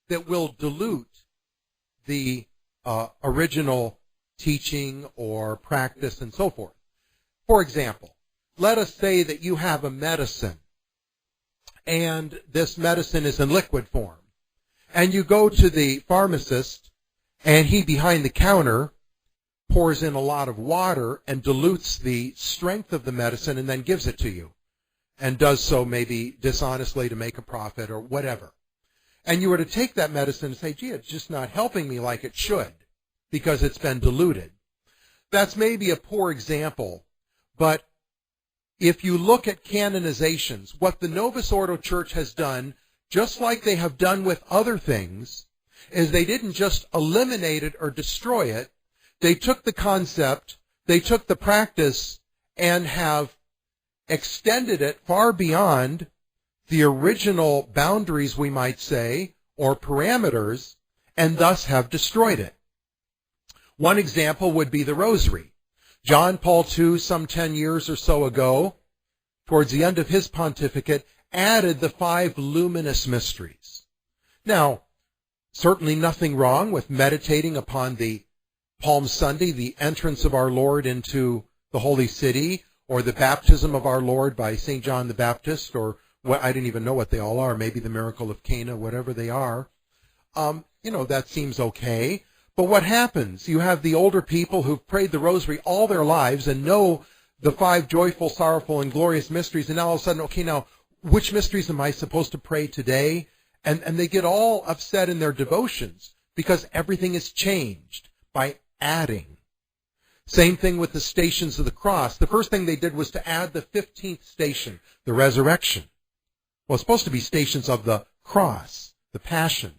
that will dilute the original teaching or practice and so forth. For example, let us say that you have a medicine, and this medicine is in liquid form, and you go to the pharmacist, and he behind the counter pours in a lot of water and dilutes the strength of the medicine and then gives it to you, and does so maybe dishonestly to make a profit or whatever. And you were to take that medicine and say, gee, it's just not helping me like it should because it's been diluted. That's maybe a poor example, but if you look at canonizations, what the Novus Ordo Church has done, just like they have done with other things, is they didn't just eliminate it or destroy it. They took the concept, they took the practice, and have extended it far beyond the original boundaries, we might say, or parameters, and thus have destroyed it. One example would be the Rosary. John Paul II, some 10 years or so ago, towards the end of his pontificate, added the 5 luminous mysteries. Now, certainly nothing wrong with meditating upon the Palm Sunday, the entrance of our Lord into the Holy City, or the baptism of our Lord by St. John the Baptist, or I didn't even know what they all are, maybe the miracle of Cana, whatever they are. That seems okay. But what happens? You have the older people who've prayed the rosary all their lives and know the 5 joyful, sorrowful, and glorious mysteries, and now all of a sudden, okay, now, which mysteries am I supposed to pray today? And they get all upset in their devotions because everything is changed by adding. Same thing with the Stations of the Cross. The first thing they did was to add the 15th station, the resurrection. Well, it's supposed to be Stations of the Cross, the Passion.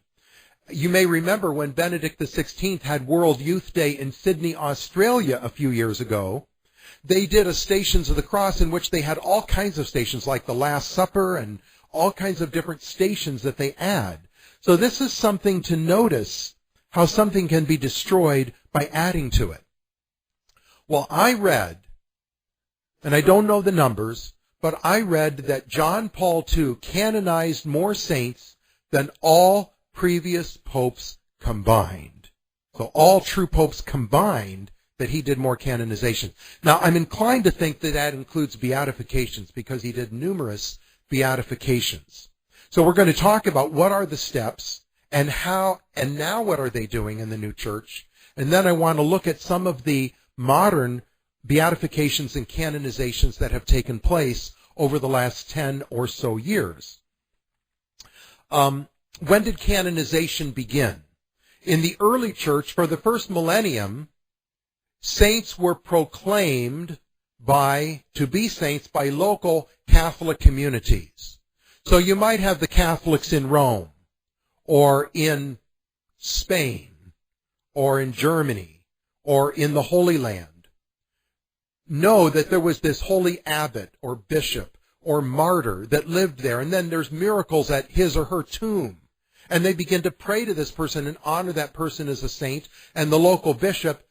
You may remember when Benedict XVI had World Youth Day in Sydney, Australia a few years ago, they did a Stations of the Cross in which they had all kinds of stations, like the Last Supper and all kinds of different stations that they add. So this is something to notice, how something can be destroyed by adding to it. Well, I read, and I don't know the numbers, but I read that John Paul II canonized more saints than all previous popes combined. So all true popes combined, that he did more canonization. Now, I'm inclined to think that that includes beatifications because he did numerous beatifications. So we're going to talk about what are the steps and how, and now what are they doing in the new church. And then I want to look at some of the modern beatifications and canonizations that have taken place over the last 10 or so years. When did canonization begin? In the early church, for the first millennium, saints were proclaimed to be saints by local Catholic communities. So you might have the Catholics in Rome, or in Spain, or in Germany, or in the Holy Land. Know that there was this holy abbot, or bishop, or martyr that lived there, and then there's miracles at his or her tomb. And they begin to pray to this person and honor that person as a saint, and the local bishop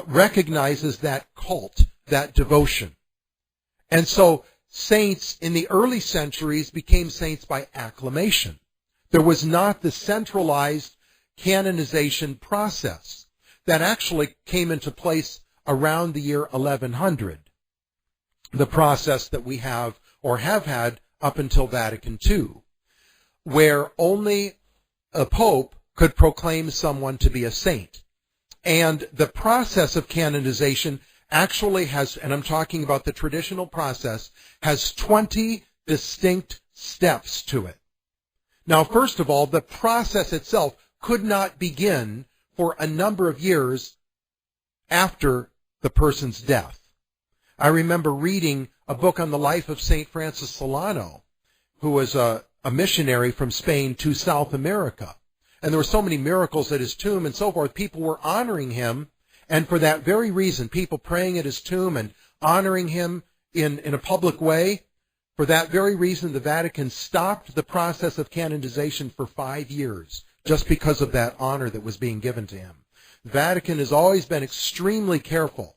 recognizes that cult, that devotion. And so saints in the early centuries became saints by acclamation. There was not the centralized canonization process that actually came into place around the year 1100, the process that we have or have had up until Vatican II, where only a pope could proclaim someone to be a saint. And the process of canonization actually has, and I'm talking about the traditional process, has 20 distinct steps to it. Now, first of all, the process itself could not begin for a number of years after the person's death. I remember reading a book on the life of St. Francis Solano, who was a missionary from Spain to South America. And there were so many miracles at his tomb and so forth. People were honoring him. And for that very reason, people praying at his tomb and honoring him in a public way, for that very reason, the Vatican stopped the process of canonization for 5 years, just because of that honor that was being given to him. The Vatican has always been extremely careful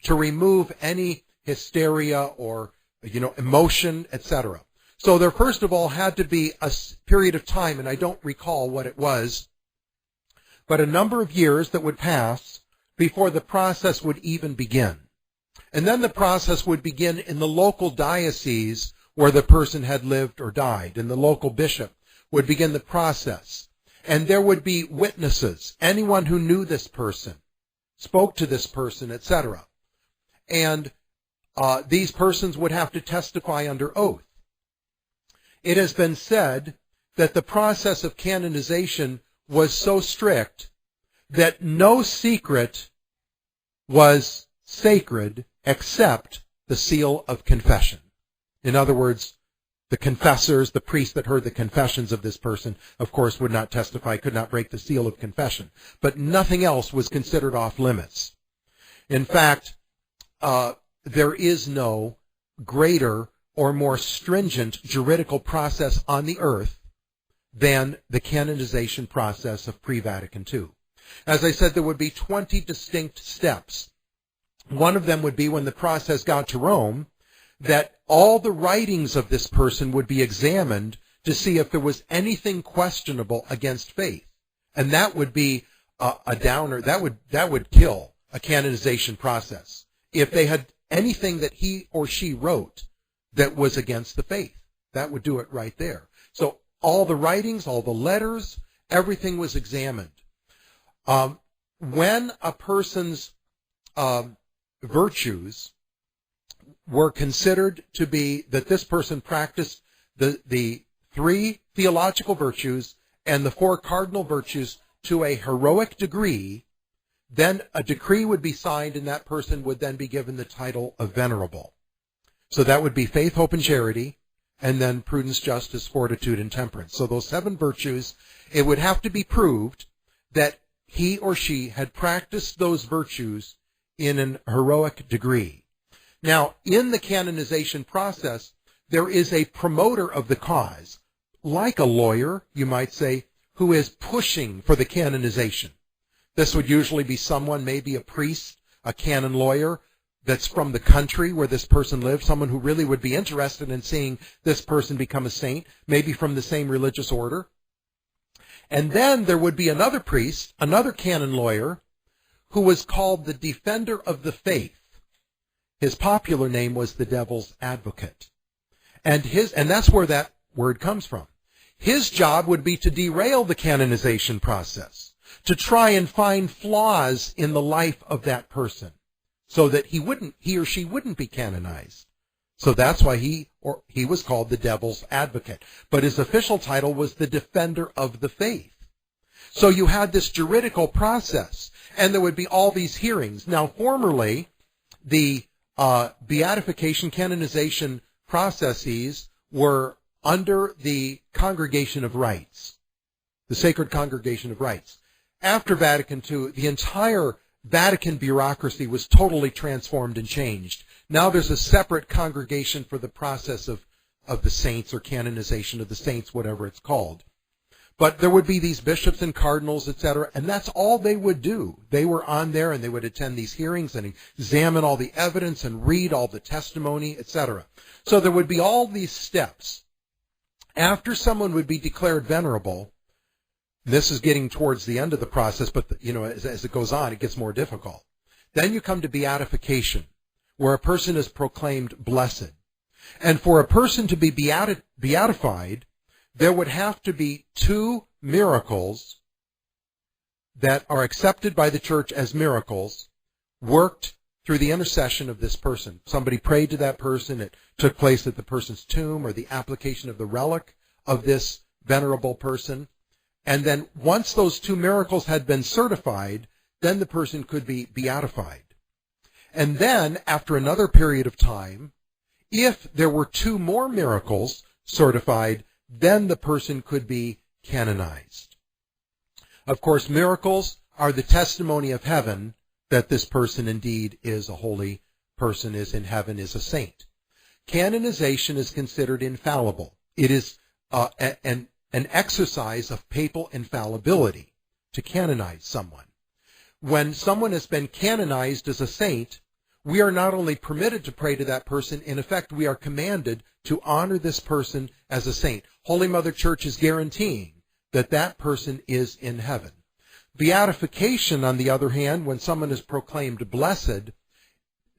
to remove any hysteria or, emotion, etc. So there first of all had to be a period of time, and I don't recall what it was, but a number of years that would pass before the process would even begin. And then the process would begin in the local diocese where the person had lived or died, and the local bishop would begin the process. And there would be witnesses, anyone who knew this person, spoke to this person, etc. And these persons would have to testify under oath. It has been said that the process of canonization was so strict that no secret was sacred except the seal of confession. In other words, the confessors, the priests that heard the confessions of this person, of course, would not testify, could not break the seal of confession. But nothing else was considered off limits. In fact, there is no greater or more stringent juridical process on the earth than the canonization process of pre-Vatican II. As I said, there would be 20 distinct steps. One of them would be, when the process got to Rome, that all the writings of this person would be examined to see if there was anything questionable against faith. And that would be a downer. That would kill a canonization process. If they had anything that he or she wrote that was against the faith, that would do it right there. So all the writings, all the letters, everything was examined. When a person's virtues were considered to be that this person practiced the 3 theological virtues and the 4 cardinal virtues to a heroic degree, then a decree would be signed, and that person would then be given the title of venerable. So that would be faith, hope, and charity, and then prudence, justice, fortitude, and temperance. So those 7 virtues, it would have to be proved that he or she had practiced those virtues in an heroic degree. Now, in the canonization process, there is a promoter of the cause, like a lawyer, you might say, who is pushing for the canonization. This would usually be someone, maybe a priest, a canon lawyer, that's from the country where this person lived, someone who really would be interested in seeing this person become a saint, maybe from the same religious order. And then there would be another priest, another canon lawyer, who was called the defender of the faith. His popular name was the devil's advocate. And that's where that word comes from. His job would be to derail the canonization process, to try and find flaws in the life of that person, so that he or she wouldn't be canonized. So that's why he was called the devil's advocate. But his official title was the defender of the faith. So you had this juridical process, and there would be all these hearings. Now, formerly, the beatification, canonization processes were under the Congregation of Rites, the Sacred Congregation of Rites. After Vatican II, the entire Vatican bureaucracy was totally transformed and changed. Now there's a separate congregation for the process of the saints, or canonization of the saints, whatever it's called. But there would be these bishops and cardinals, etc., and that's all they would do. They were on there, and they would attend these hearings and examine all the evidence and read all the testimony, etc. So there would be all these steps. After someone would be declared venerable, this is getting towards the end of the process, but as it goes on, it gets more difficult. Then you come to beatification, where a person is proclaimed blessed. And for a person to be beatified, there would have to be 2 miracles that are accepted by the church as miracles, worked through the intercession of this person. Somebody prayed to that person. It took place at the person's tomb, or the application of the relic of this venerable person. And then once those 2 miracles had been certified, then the person could be beatified. And then, after another period of time, if there were 2 more miracles certified, then the person could be canonized. Of course, miracles are the testimony of heaven that this person indeed is a holy person, is in heaven, is a saint. Canonization is considered infallible. It is an exercise of papal infallibility to canonize someone. When someone has been canonized as a saint, we are not only permitted to pray to that person, in effect, we are commanded to honor this person as a saint. Holy Mother Church is guaranteeing that that person is in heaven. Beatification, on the other hand, when someone is proclaimed blessed,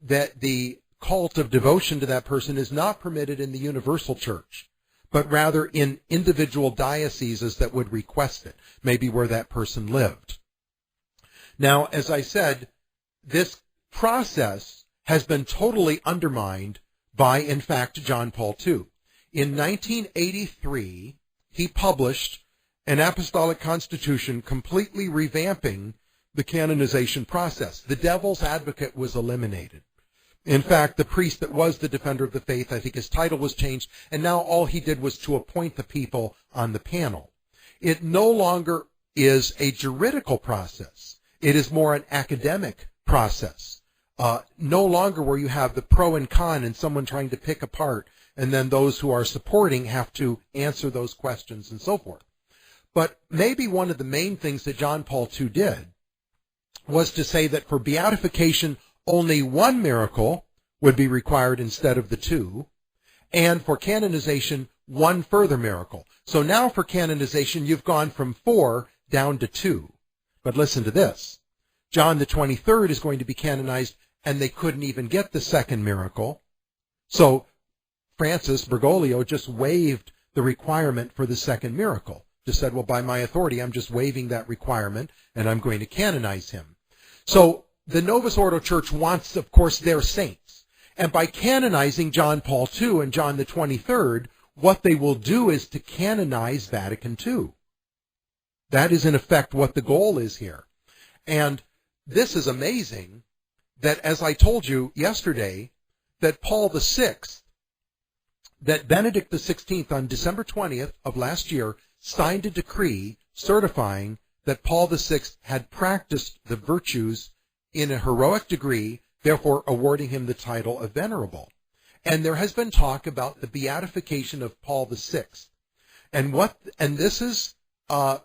that the cult of devotion to that person is not permitted in the universal church, but rather in individual dioceses that would request it, maybe where that person lived. Now, as I said, this process has been totally undermined by, in fact, John Paul II. In 1983, he published an apostolic constitution completely revamping the canonization process. The devil's advocate was eliminated. In fact, the priest that was the defender of the faith, I think his title was changed, and now all he did was to appoint the people on the panel. It no longer is a juridical process. It is more an academic process. No longer where you have the pro and con and someone trying to pick apart, and then those who are supporting have to answer those questions and so forth. But maybe one of the main things that John Paul II did was to say that for beatification, only one miracle would be required instead of the two, and for canonization, one further miracle. So now for canonization, you've gone from 4 down to 2. But listen to this. John the 23rd is going to be canonized, and they couldn't even get the second miracle. So Francis Bergoglio just waived the requirement for the second miracle. Just said, well, by my authority, I'm just waiving that requirement, and I'm going to canonize him. So the Novus Ordo Church wants, of course, their saints. And by canonizing John Paul II and John the 23rd, what they will do is to canonize Vatican II. That is, in effect, what the goal is here. And this is amazing that, as I told you yesterday, that Paul VI, that Benedict XVI on December 20th of last year signed a decree certifying that Paul VI had practiced the virtues in a heroic degree, therefore awarding him the title of Venerable. And there has been talk about the beatification of Paul VI. And this is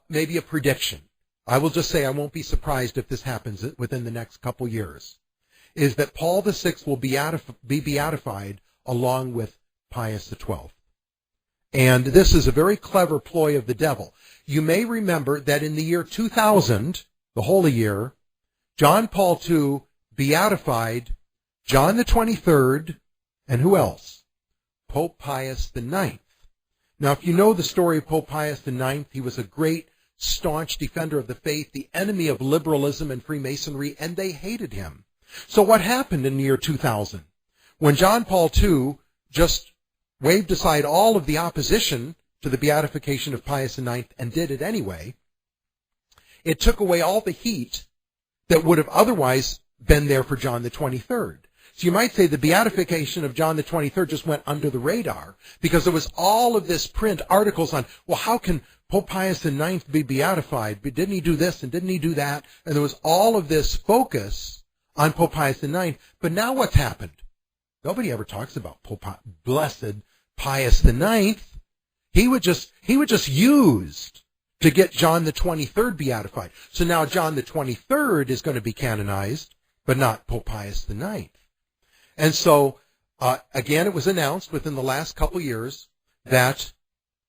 maybe a prediction. I will just say I won't be surprised if this happens within the next couple years, is that Paul VI will be beatified along with Pius XII. And this is a very clever ploy of the devil. You may remember that in the year 2000, the holy year, John Paul II beatified John the 23rd, and who else? Pope Pius IX. Now, if you know the story of Pope Pius IX, he was a great, staunch defender of the faith, the enemy of liberalism and Freemasonry, and they hated him. So what happened in the year 2000? When John Paul II just waved aside all of the opposition to the beatification of Pius IX and did it anyway, it took away all the heat that would have otherwise been there for John the 23rd. So you might say the beatification of John the 23rd just went under the radar because there was all of this print articles on, well, how can Pope Pius IX be beatified? Didn't he do this and didn't he do that? And there was all of this focus on Pope Pius IX. But now what's happened? Nobody ever talks about Blessed Pius IX. He was just used to get John the 23rd beatified. So now John the 23rd is going to be canonized, but not Pope Pius IX. And so, again, it was announced within the last couple years that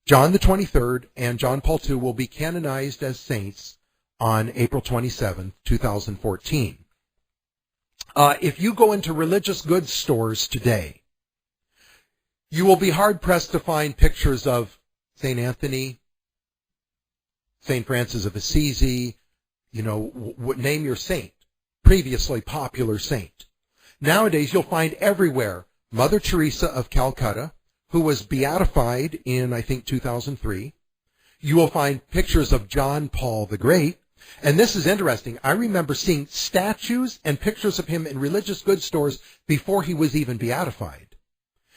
John the 23rd and John Paul II will be canonized as saints on April 27, 2014. If you go into religious goods stores today, you will be hard-pressed to find pictures of St. Anthony, St. Francis of Assisi, name your saint, previously popular saint. Nowadays, you'll find everywhere Mother Teresa of Calcutta, who was beatified in, I think, 2003. You will find pictures of John Paul the Great. And this is interesting. I remember seeing statues and pictures of him in religious goods stores before he was even beatified.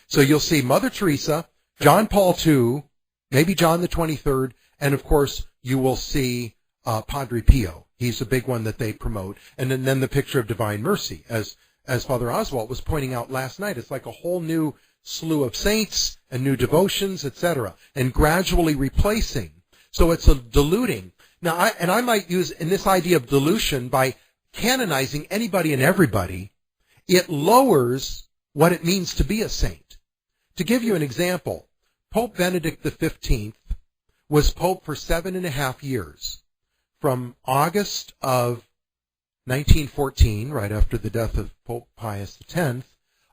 So you'll see Mother Teresa, John Paul II, maybe John the 23rd, and of course you will see Padre Pio. He's a big one that they promote. And then the picture of Divine Mercy, as Father Oswald was pointing out last night. It's like a whole new slew of saints and new devotions, etc., and gradually replacing. So it's a diluting. Now, I might use in this idea of dilution by canonizing anybody and everybody. it lowers what it means to be a saint. To give you an example, Pope Benedict XV was Pope for 7.5 years, from August of 1914, right after the death of Pope Pius X,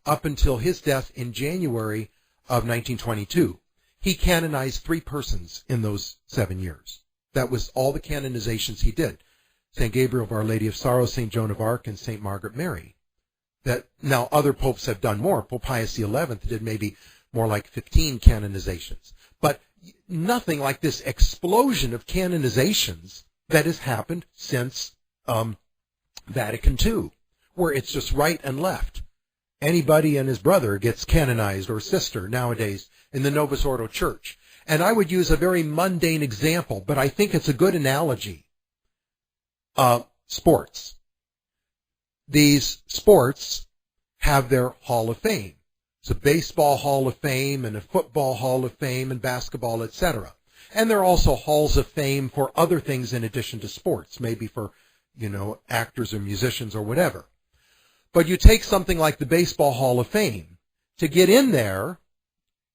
up until his death in January of 1922. He canonized 3 persons in those 7 years. That was all the canonizations he did. St. Gabriel of Our Lady of Sorrows, St. Joan of Arc, and St. Margaret Mary. That now other popes have done more. Pope Pius XI did maybe more like 15 canonizations. But nothing like this explosion of canonizations that has happened since Vatican II, where it's just right and left. Anybody and his brother gets canonized, or sister nowadays, in the Novus Ordo Church. And I would use a very mundane example, but I think it's a good analogy. Sports. These sports have their Hall of Fame. It's a baseball Hall of Fame and a football Hall of Fame and basketball, etc. And there are also halls of fame for other things in addition to sports, maybe for, actors or musicians or whatever. But you take something like the Baseball Hall of Fame. To get in there,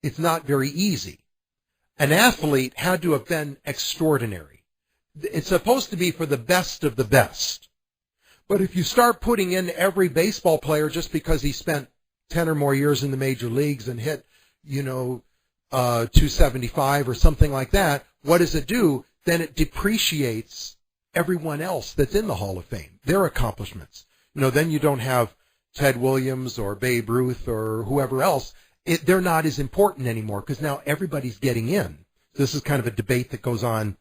it's not very easy. An athlete had to have been extraordinary. It's supposed to be for the best of the best. But if you start putting in every baseball player just because he spent 10 or more years in the major leagues and hit, 275 or something like that, what does it do? Then it depreciates everyone else that's in the Hall of Fame, their accomplishments. Then you don't have Ted Williams or Babe Ruth or whoever else. They're not as important anymore because now everybody's getting in. This is kind of a debate that goes on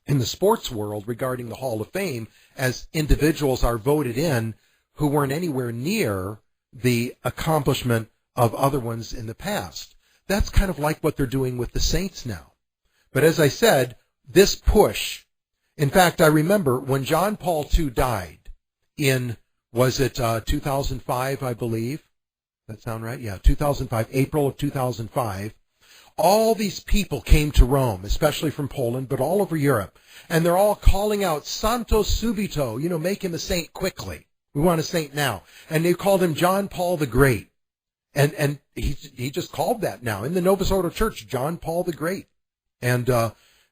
in the sports world regarding the Hall of Fame, as individuals are voted in who weren't anywhere near the accomplishment of other ones in the past. That's kind of like what they're doing with the saints now. But as I said, this push, in fact, I remember when John Paul II died in, was it 2005, I believe? That sound right? Yeah, 2005, April of 2005. All these people came to Rome, especially from Poland, but all over Europe. And they're all calling out, Santo subito, make him a saint quickly. We want a saint now. And they called him John Paul the Great. And he just called that now. In the Novus Ordo Church, John Paul the Great. And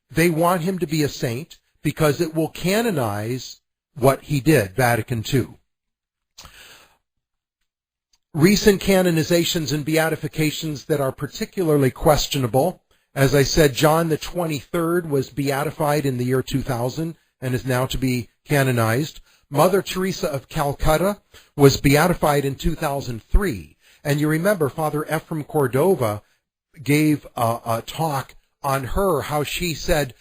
they want him to be a saint because it will canonize what he did, Vatican II. Recent canonizations and beatifications that are particularly questionable. As I said, John the 23rd was beatified in the year 2000 and is now to be canonized. Mother Teresa of Calcutta was beatified in 2003. And you remember Father Ephraim Cordova gave a talk on her, how she said,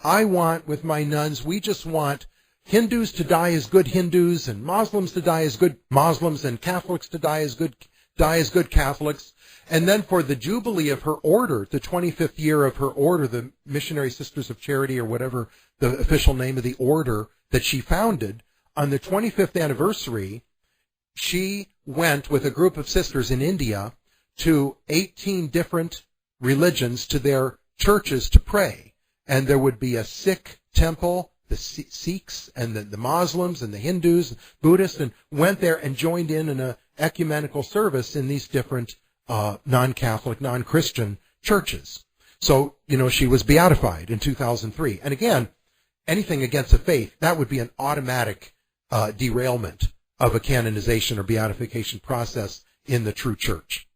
I want, with my nuns, we just want Hindus to die as good Hindus, and Muslims to die as good Muslims, and Catholics to die as good Catholics. And then for the jubilee of her order, the 25th year of her order, the Missionary Sisters of Charity, or whatever the official name of the order that she founded, on the 25th anniversary, she went with a group of sisters in India to 18 different religions, to their churches to pray. And there would be a Sikh temple, the Sikhs and the Muslims and the Hindus, Buddhists, and went there and joined in an ecumenical service in these different non-Catholic, non-Christian churches. So, she was beatified in 2003. And again, anything against the faith, that would be an automatic derailment of a canonization or beatification process in the true church.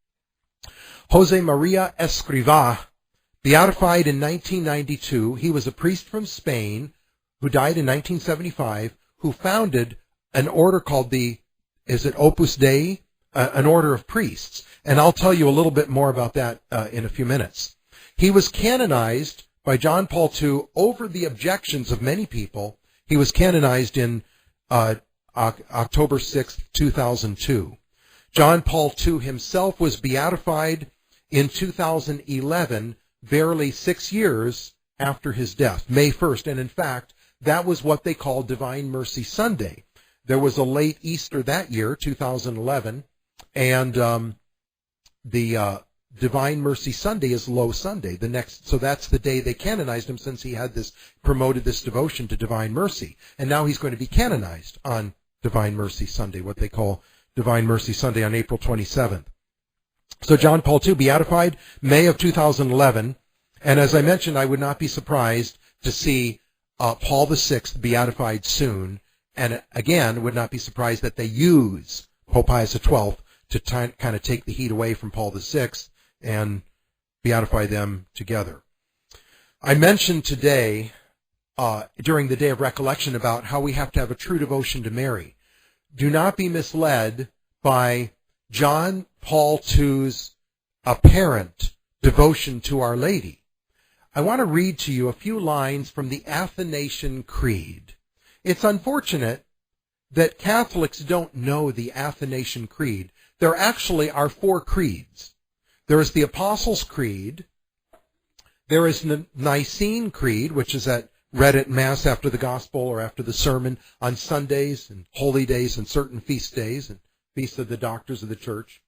Jose Maria Escrivá, beatified in 1992. He was a priest from Spain who died in 1975, who founded an order called the Opus Dei, an order of priests. And I'll tell you a little bit more about that in a few minutes. He was canonized by John Paul II over the objections of many people. He was canonized in October 6, 2002. John Paul II himself was beatified in 2011, barely 6 years after his death, May 1st. And in fact, that was what they called Divine Mercy Sunday. There was a late Easter that year, 2011, and the Divine Mercy Sunday is Low Sunday. So that's the day they canonized him, since he had promoted this devotion to Divine Mercy. And now he's going to be canonized on Divine Mercy Sunday, what they call Divine Mercy Sunday on April 27th. So John Paul II, beatified May of 2011. And as I mentioned, I would not be surprised to see Paul VI beatified soon. And again, would not be surprised that they use Pope Pius XII to kind of take the heat away from Paul VI and beatify them together. I mentioned today, during the Day of Recollection, about how we have to have a true devotion to Mary. Do not be misled by John Paul II's apparent devotion to Our Lady. I want to read to you a few lines from the Athanasian Creed. It's unfortunate that Catholics don't know the Athanasian Creed. There actually are 4 creeds. There is the Apostles' Creed. There is the Nicene Creed, which is read at Mass after the Gospel or after the sermon on Sundays and holy days and certain feast days and feasts of the doctors of the Church.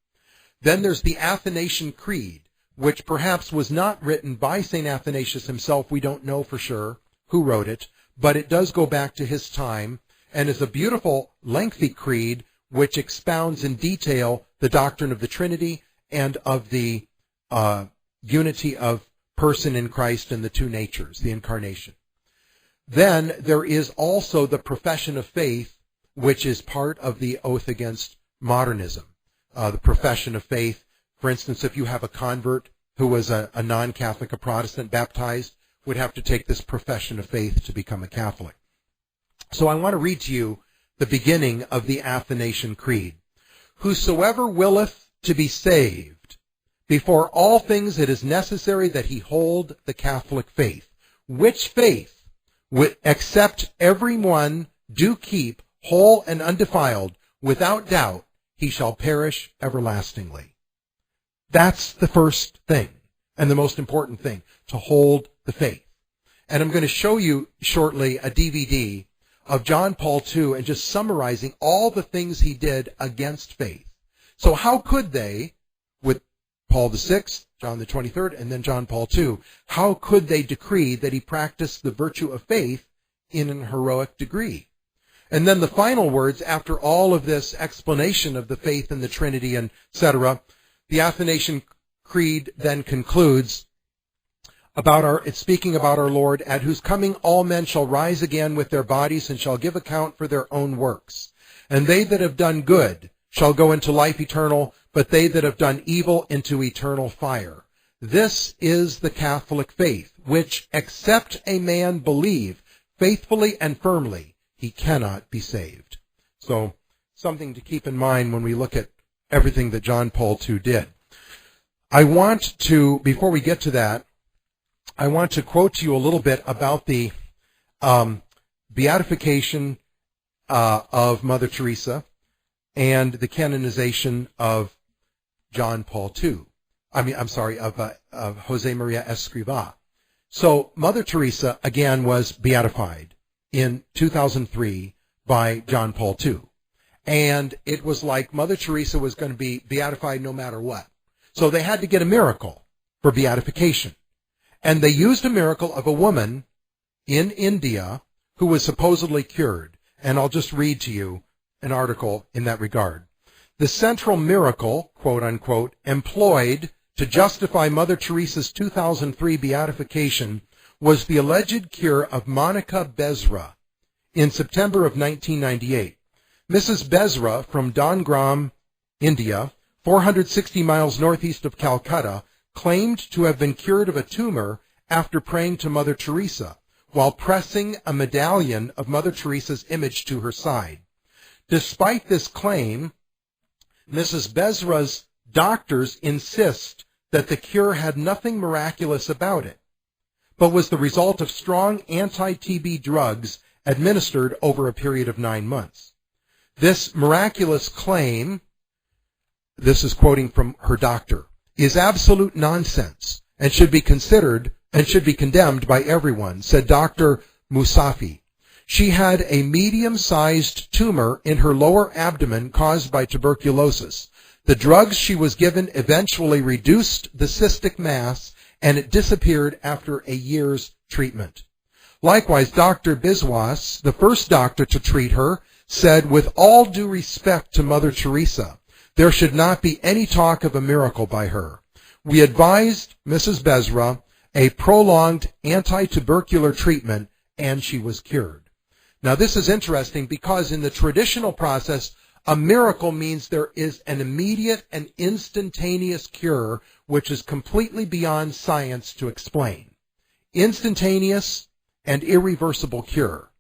Then there's the Athanasian Creed, which perhaps was not written by St. Athanasius himself. We don't know for sure who wrote it, but it does go back to his time and is a beautiful, lengthy creed which expounds in detail the doctrine of the Trinity and of the unity of person in Christ and the 2 natures, the incarnation. Then there is also the profession of faith, which is part of the oath against modernism. The profession of faith, for instance, if you have a convert who was a non-Catholic, a Protestant, baptized, would have to take this profession of faith to become a Catholic. So I want to read to you the beginning of the Athanasian Creed. Whosoever willeth to be saved, before all things it is necessary that he hold the Catholic faith, which faith, except every one do keep whole and undefiled, without doubt, he shall perish everlastingly. That's the first thing, and the most important thing, to hold the faith. And I'm going to show you shortly a DVD of John Paul II and just summarizing all the things he did against faith. So how could they, with Paul VI, John the 23rd, and then John Paul II, how could they decree that he practiced the virtue of faith in an heroic degree? And then the final words, after all of this explanation of the faith in the Trinity, and etc., the Athanasian Creed then concludes it's speaking about our Lord, at whose coming all men shall rise again with their bodies and shall give account for their own works. And they that have done good shall go into life eternal, but they that have done evil into eternal fire. This is the Catholic faith, which, except a man believe faithfully and firmly, he cannot be saved. So, something to keep in mind when we look at everything that John Paul II did. I want to, before we get to that, I want to quote to you a little bit about the beatification of Mother Teresa and the canonization of John Paul II. Of Jose Maria Escrivá. So Mother Teresa, again, was beatified in 2003 by John Paul II. And it was like Mother Teresa was going to be beatified no matter what. So they had to get a miracle for beatification. And they used a miracle of a woman in India who was supposedly cured. And I'll just read to you an article in that regard. The central miracle, quote unquote, employed to justify Mother Teresa's 2003 beatification was the alleged cure of Monica Besra in September of 1998. Mrs. Besra from Dangram, India, 460 miles northeast of Calcutta, claimed to have been cured of a tumor after praying to Mother Teresa while pressing a medallion of Mother Teresa's image to her side. Despite this claim, Mrs. Besra's doctors insist that the cure had nothing miraculous about it, but was the result of strong anti-TB drugs administered over a period of 9 months. This miraculous claim, this is quoting from her doctor, is absolute nonsense and should be considered and should be condemned by everyone, said Dr. Musafi. She had a medium-sized tumor in her lower abdomen caused by tuberculosis. The drugs she was given eventually reduced the cystic mass, and it disappeared after a year's treatment. Likewise, Dr. Biswas, the first doctor to treat her, said, with all due respect to Mother Teresa, there should not be any talk of a miracle by her. We advised Mrs. Bezra a prolonged anti-tubercular treatment, and she was cured. Now this is interesting because in the traditional process, a miracle means there is an immediate and instantaneous cure, which is completely beyond science to explain. Instantaneous and irreversible cure.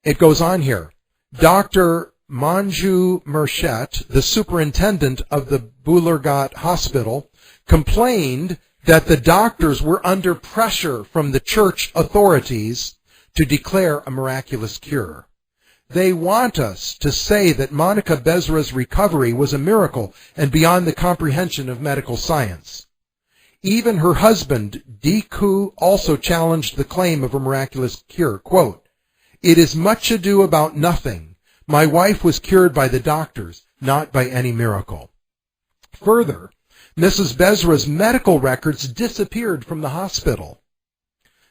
It goes on here. Dr. Manju Murshid, the superintendent of the Bulargat Hospital, complained that the doctors were under pressure from the church authorities to declare a miraculous cure. They want us to say that Monica Bezra's recovery was a miracle and beyond the comprehension of medical science. Even her husband, Diku, also challenged the claim of a miraculous cure. Quote, "It is much ado about nothing. My wife was cured by the doctors, not by any miracle." Further, Mrs. Bezra's medical records disappeared from the hospital.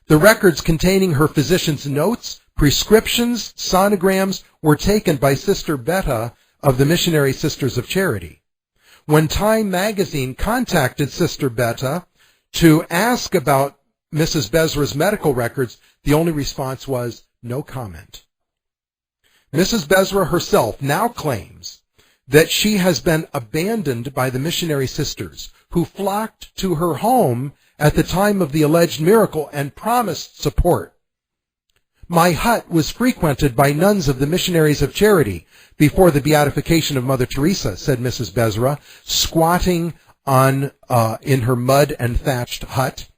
The records containing her physician's notes, prescriptions, sonograms were taken by Sister Betta of the Missionary Sisters of Charity. When Time magazine contacted Sister Betta to ask about Mrs. Bezra's medical records, the only response was no comment. Mrs. Bezra herself now claims that she has been abandoned by the missionary sisters who flocked to her home at the time of the alleged miracle and promised support. "My hut was frequented by nuns of the Missionaries of Charity before the beatification of Mother Teresa," said Mrs. Bezra, squatting in her mud and thatched hut.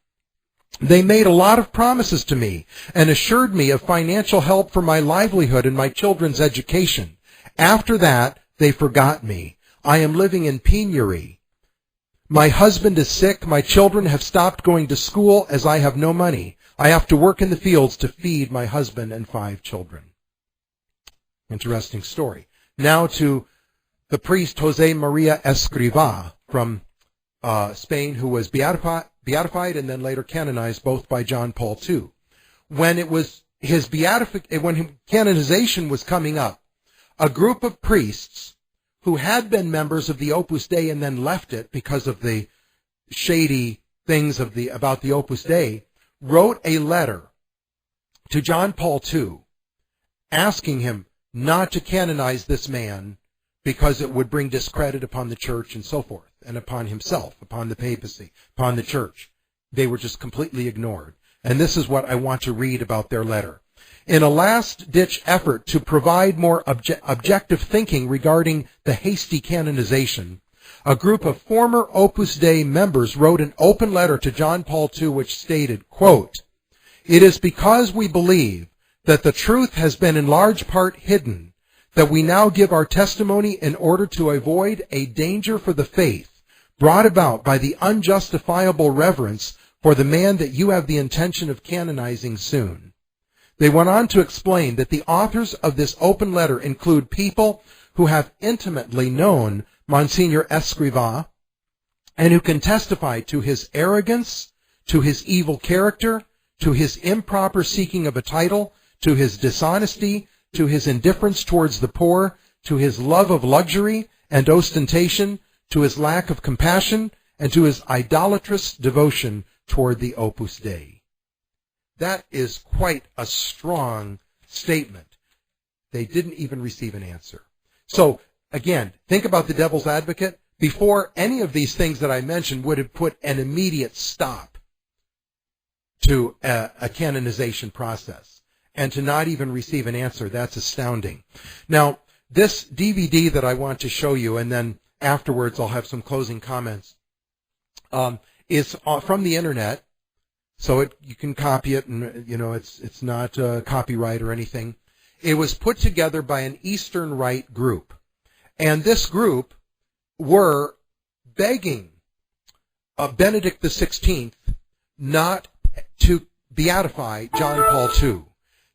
"They made a lot of promises to me and assured me of financial help for my livelihood and my children's education. After that, they forgot me. I am living in penury. My husband is sick. My children have stopped going to school as I have no money. I have to work in the fields to feed my husband and 5 children." Interesting story. Now to the priest Jose Maria Escrivá from Spain, who was beatified and then later canonized both by John Paul II. When it was when canonization was coming up, a group of priests who had been members of the Opus Dei and then left it because of the shady things about the Opus Dei, wrote a letter to John Paul II asking him not to canonize this man because it would bring discredit upon the church and so forth, and upon himself, upon the papacy, upon the church. They were just completely ignored. And this is what I want to read about their letter. In a last-ditch effort to provide more objective thinking regarding the hasty canonization, a group of former Opus Dei members wrote an open letter to John Paul II which stated, quote, "It is because we believe that the truth has been in large part hidden that we now give our testimony in order to avoid a danger for the faith brought about by the unjustifiable reverence for the man that you have the intention of canonizing soon." They went on to explain that the authors of this open letter include people who have intimately known Monsignor Escrivá and who can testify to his arrogance, to his evil character, to his improper seeking of a title, to his dishonesty, to his indifference towards the poor, to his love of luxury and ostentation, to his lack of compassion, and to his idolatrous devotion toward the Opus Dei. That is quite a strong statement. They didn't even receive an answer. So, again, think about the devil's advocate. Before any of these things that I mentioned would have put an immediate stop to a canonization process. And to not even receive an answer, that's astounding. Now, this DVD that I want to show you, and then afterwards I'll have some closing comments, is from the internet. So you can copy it, and it's not copyright or anything. It was put together by an Eastern Rite group, and this group were begging Benedict XVI not to beatify John Paul II.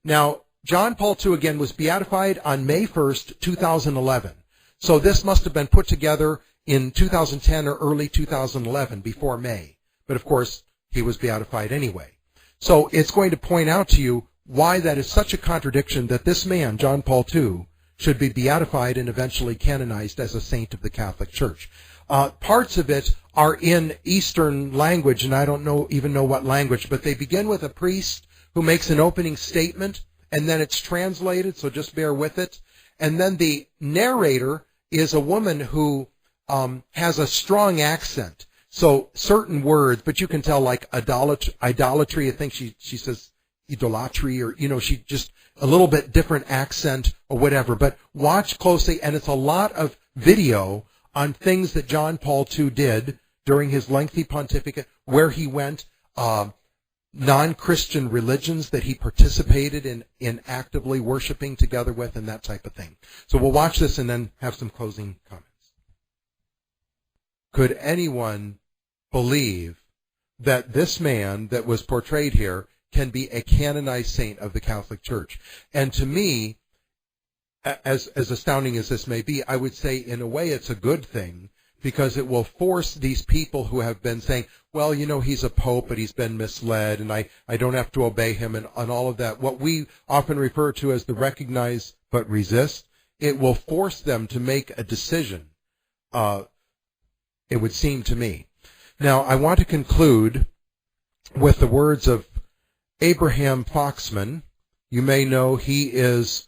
Now, John Paul II again was beatified on May 1st, 2011. So this must have been put together in 2010 or early 2011, before May. But of course, he was beatified anyway. So it's going to point out to you why that is such a contradiction that this man, John Paul II, should be beatified and eventually canonized as a saint of the Catholic Church. Parts of it are in Eastern language, and I don't even know what language, but they begin with a priest who makes an opening statement, and then it's translated, so just bear with it. And then the narrator is a woman who has a strong accent. So certain words, but you can tell, like idolatry, I think she says idolatry, or, she just a little bit different accent or whatever. But watch closely, and it's a lot of video on things that John Paul II did during his lengthy pontificate, where he went, non-Christian religions that he participated in actively worshiping together with, and that type of thing. So we'll watch this and then have some closing comments. Could anyone believe that this man that was portrayed here can be a canonized saint of the Catholic Church? And to me, as astounding as this may be, I would say in a way it's a good thing, because it will force these people who have been saying, well, he's a pope, but he's been misled, and I don't have to obey him, and all of that, what we often refer to as the recognize but resist, it will force them to make a decision, it would seem to me. Now, I want to conclude with the words of Abraham Foxman. You may know he is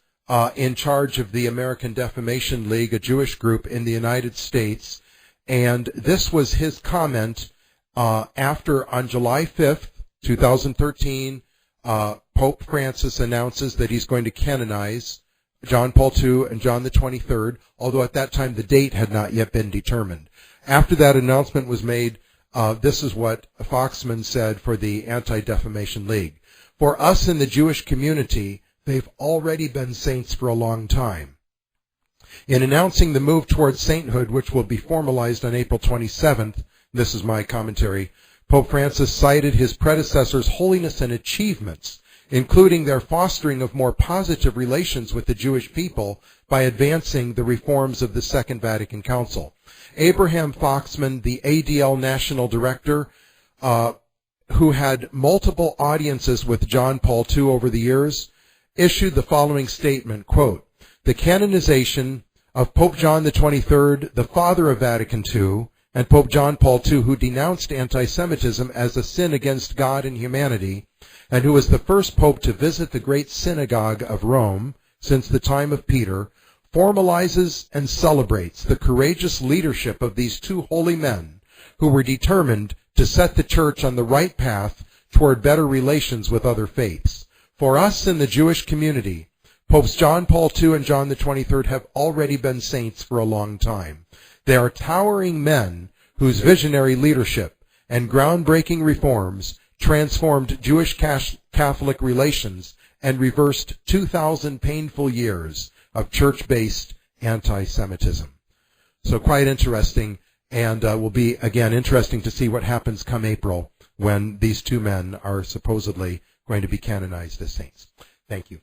in charge of the American Defamation League, a Jewish group in the United States. And this was his comment after, on July 5th, 2013, Pope Francis announces that he's going to canonize John Paul II and John the 23rd, although at that time the date had not yet been determined. After that announcement was made, this is what Foxman said for the Anti-Defamation League. For us in the Jewish community, they've already been saints for a long time. In announcing the move towards sainthood, which will be formalized on April 27th, this is my commentary, Pope Francis cited his predecessors' holiness and achievements, including their fostering of more positive relations with the Jewish people by advancing the reforms of the Second Vatican Council. Abraham Foxman, the ADL National Director, who had multiple audiences with John Paul II over the years, issued the following statement, quote, "The canonization of Pope John the 23rd, the father of Vatican II, and Pope John Paul II, who denounced anti-Semitism as a sin against God and humanity, and who was the first pope to visit the great synagogue of Rome since the time of Peter, formalizes and celebrates the courageous leadership of these two holy men who were determined to set the Church on the right path toward better relations with other faiths. For us in the Jewish community, Popes John Paul II and John the 23rd have already been saints for a long time. They are towering men whose visionary leadership and groundbreaking reforms transformed Jewish Catholic relations and reversed 2,000 painful years of church-based anti-Semitism." So quite interesting, and will be, again, interesting to see what happens come April when these two men are supposedly going to be canonized as saints. Thank you.